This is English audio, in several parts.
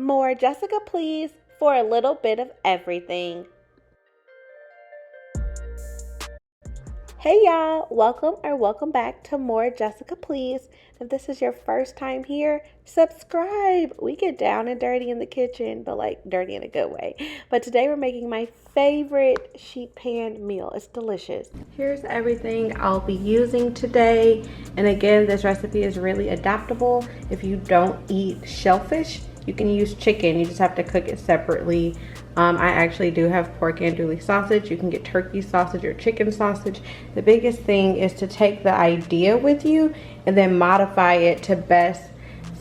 More Jessica, please, for a little bit of everything. Hey y'all, welcome back to More Jessica, please. If this is your first time here, subscribe. We get down and dirty in the kitchen, but like dirty in a good way. But today we're making my favorite sheet pan meal. It's delicious. Here's everything I'll be using today. And again, this recipe is really adaptable. If you don't eat shellfish, you can use chicken. You just have to cook it separately. I actually do have pork andouille sausage. You can get turkey sausage or chicken sausage. The biggest thing is to take the idea with you and then modify it to best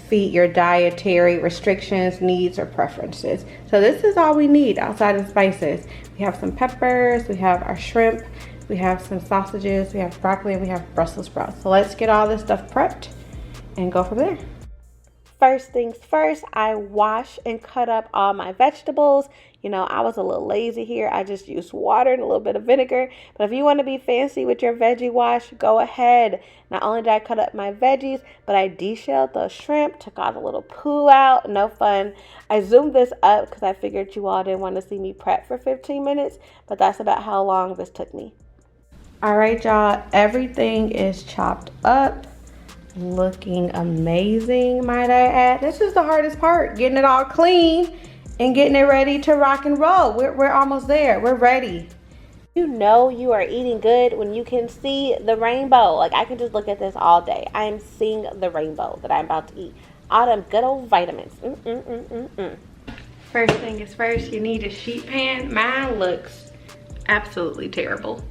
fit your dietary restrictions, needs, or preferences. So this is all we need outside of spices. We have some peppers, we have our shrimp, we have some sausages, we have broccoli, and we have Brussels sprouts. So let's get all this stuff prepped and go from there. First things first, I wash and cut up all my vegetables. You know, I was a little lazy here. I just used water and a little bit of vinegar. But if you want to be fancy with your veggie wash, go ahead. Not only did I cut up my veggies, but I deshelled the shrimp, took all the little poo out. No fun. I zoomed this up because I figured you all didn't want to see me prep for 15 minutes. But that's about how long this took me. All right, y'all. Everything is chopped up. Looking amazing, might I add. This is the hardest part, getting it all clean and getting it ready to rock and roll. We're almost there. We're ready. You know you are eating good when you can see the rainbow. Like, I can just look at this all day. I am seeing the rainbow that I'm about to eat. All them good old vitamins. First thing is first, you need a sheet pan. Mine looks absolutely terrible.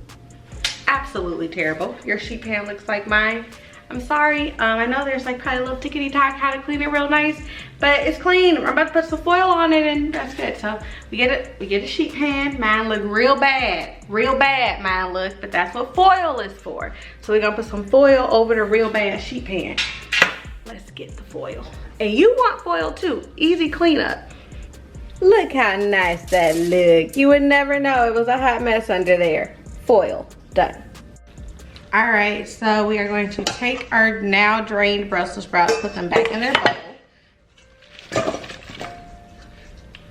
Absolutely terrible. Your sheet pan looks like mine. I'm sorry, I know there's like probably a little tickety-tock how to clean it real nice, but it's clean. We're about to put some foil on it and that's good. So we get a sheet pan. Mine look real bad mine look, but that's what foil is for. So we're gonna put some foil over the real bad sheet pan. Let's get the foil. And you want foil too, easy cleanup. Look how nice that look. You would never know it was a hot mess under there. Foil, done. All right, so we are going to take our now drained Brussels sprouts, put them back in their bowl.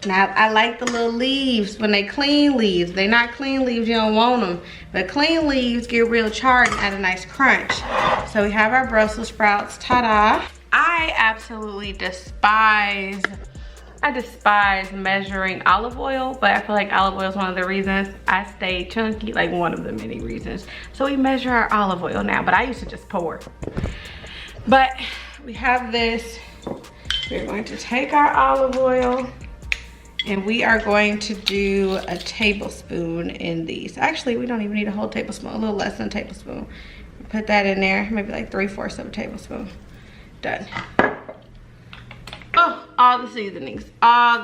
Now, I like the little leaves when they clean leaves. They're not clean leaves, you don't want them. But clean leaves get real charred and add a nice crunch. So we have our Brussels sprouts, ta-da. I absolutely despise measuring olive oil, but I feel like olive oil is one of the reasons I stay chunky, like one of the many reasons. So we measure our olive oil now, but I used to just pour. But we have this. We're going to take our olive oil and we are going to do a tablespoon in these. Actually, we don't even need a whole tablespoon, a little less than a tablespoon. Put that in there, maybe like 3/4 of a tablespoon. Done. Oh, all the seasonings. All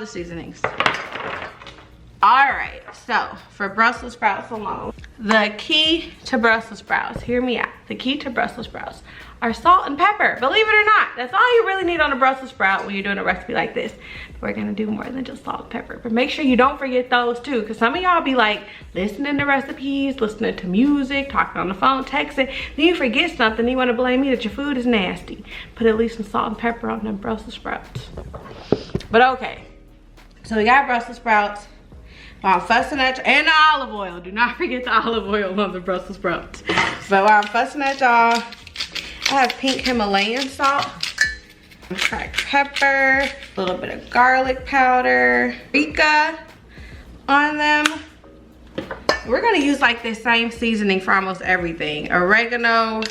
right, so for Brussels sprouts alone, the key to Brussels sprouts, hear me out. The key to Brussels sprouts are salt and pepper. Believe it or not, that's all you really need on a Brussels sprout when you're doing a recipe like this. We're gonna do more than just salt and pepper, but make sure you don't forget those too, because some of y'all be like listening to recipes, listening to music, talking on the phone, texting, then you forget something, you wanna blame me that your food is nasty. Put at least some salt and pepper on them Brussels sprouts. But okay, so we got Brussels sprouts. While I'm fussing at you, and the olive oil. Do not forget the olive oil on the Brussels sprouts. But while I'm fussing at y'all, I have pink Himalayan salt, cracked pepper, a little bit of garlic powder, paprika on them. We're gonna use like this same seasoning for almost everything. Oregano.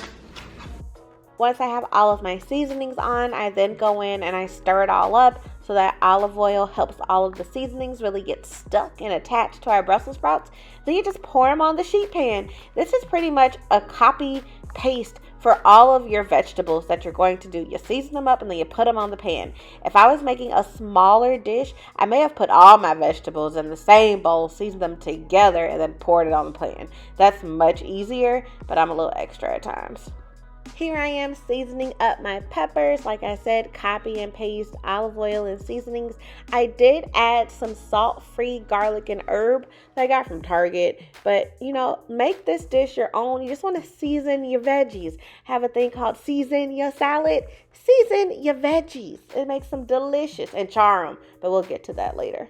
Once I have all of my seasonings on, I then go in and I stir it all up so that olive oil helps all of the seasonings really get stuck and attached to our Brussels sprouts. Then you just pour them on the sheet pan. This is pretty much a copy paste for all of your vegetables that you're going to do. You season them up and then you put them on the pan. If I was making a smaller dish, I may have put all my vegetables in the same bowl, seasoned them together, and then poured it on the pan. That's much easier, but I'm a little extra at times. Here I am seasoning up my peppers. Like I said, copy and paste olive oil and seasonings. I did add some salt-free garlic and herb that I got from Target. But, you know, make this dish your own. You just want to season your veggies. Have a thing called season your salad. Season your veggies. It makes them delicious. And char them. But we'll get to that later.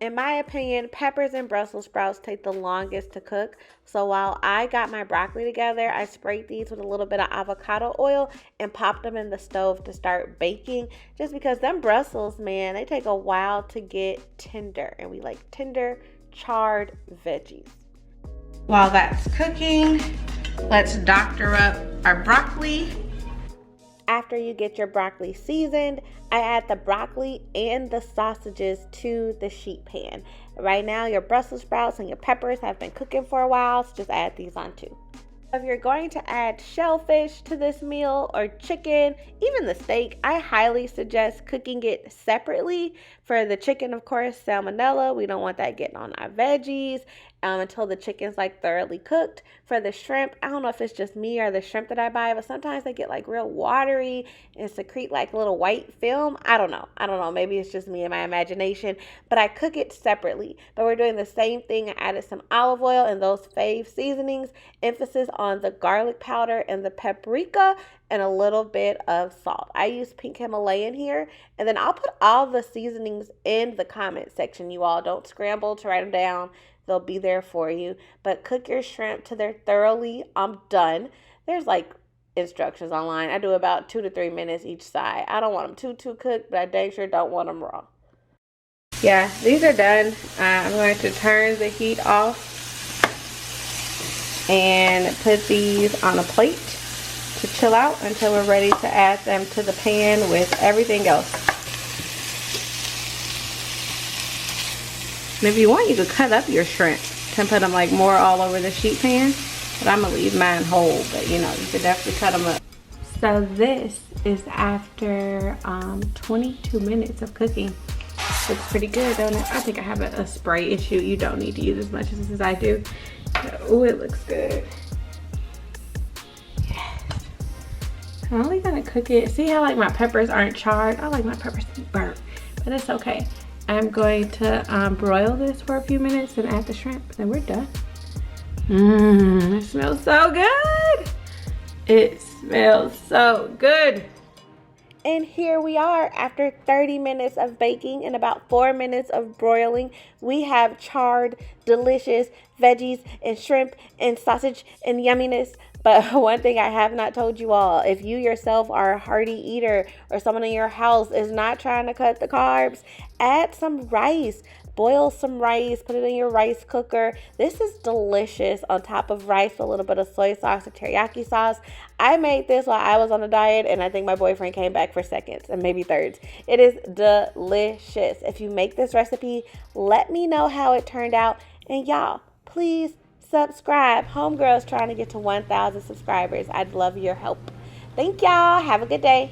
In my opinion, peppers and Brussels sprouts take the longest to cook. So while I got my broccoli together, I sprayed these with a little bit of avocado oil and popped them in the stove to start baking. Just because them Brussels, man, they take a while to get tender. And we like tender, charred veggies. While that's cooking, let's doctor up our broccoli. After you get your broccoli seasoned, I add the broccoli and the sausages to the sheet pan. Right now, your Brussels sprouts and your peppers have been cooking for a while, so just add these on too. If you're going to add shellfish to this meal or chicken, even the steak, I highly suggest cooking it separately. For the chicken, of course, salmonella, we don't want that getting on our veggies until the chicken's like thoroughly cooked. For the shrimp, I don't know if it's just me or the shrimp that I buy, but sometimes they get like real watery and secrete like a little white film. I don't know. Maybe it's just me and my imagination, but I cook it separately. But we're doing the same thing. I added some olive oil and those fave seasonings, emphasis on the garlic powder and the paprika, and a little bit of salt. I use pink Himalayan here, and then I'll put all the seasonings in the comment section. You all don't scramble to write them down. They'll be there for you. But cook your shrimp till they're thoroughly done. There's like instructions online. I do about 2 to 3 minutes each side. I don't want them too cooked, but I dang sure don't want them raw. Yeah, these are done. I'm going to turn the heat off and put these on a plate to chill out until we're ready to add them to the pan with everything else. And if you want, you could cut up your shrimp and put them like more all over the sheet pan, but I'm gonna leave mine whole. But you know, you could definitely cut them up. So this is after 22 minutes of cooking. Looks pretty good, don't it? I think I have a spray issue. You don't need to use as much as I do. Oh, it looks good. I'm only gonna cook it. See how like my peppers aren't charred? I like my peppers to be burnt, but it's okay. I'm going to broil this for a few minutes and add the shrimp, and we're done. It smells so good. It smells so good. And here we are after 30 minutes of baking and about 4 minutes of broiling. We have charred, delicious veggies and shrimp and sausage and yumminess. But one thing I have not told you all, if you yourself are a hearty eater or someone in your house is not trying to cut the carbs, add some rice. Boil some rice, put it in your rice cooker. This is delicious on top of rice with a little bit of soy sauce or teriyaki sauce. I made this while I was on a diet, and I think my boyfriend came back for seconds and maybe thirds. It is delicious. If you make this recipe, let me know how it turned out. And y'all, please subscribe. Homegirl's trying to get to 1,000 subscribers. I'd love your help. Thank y'all. Have a good day.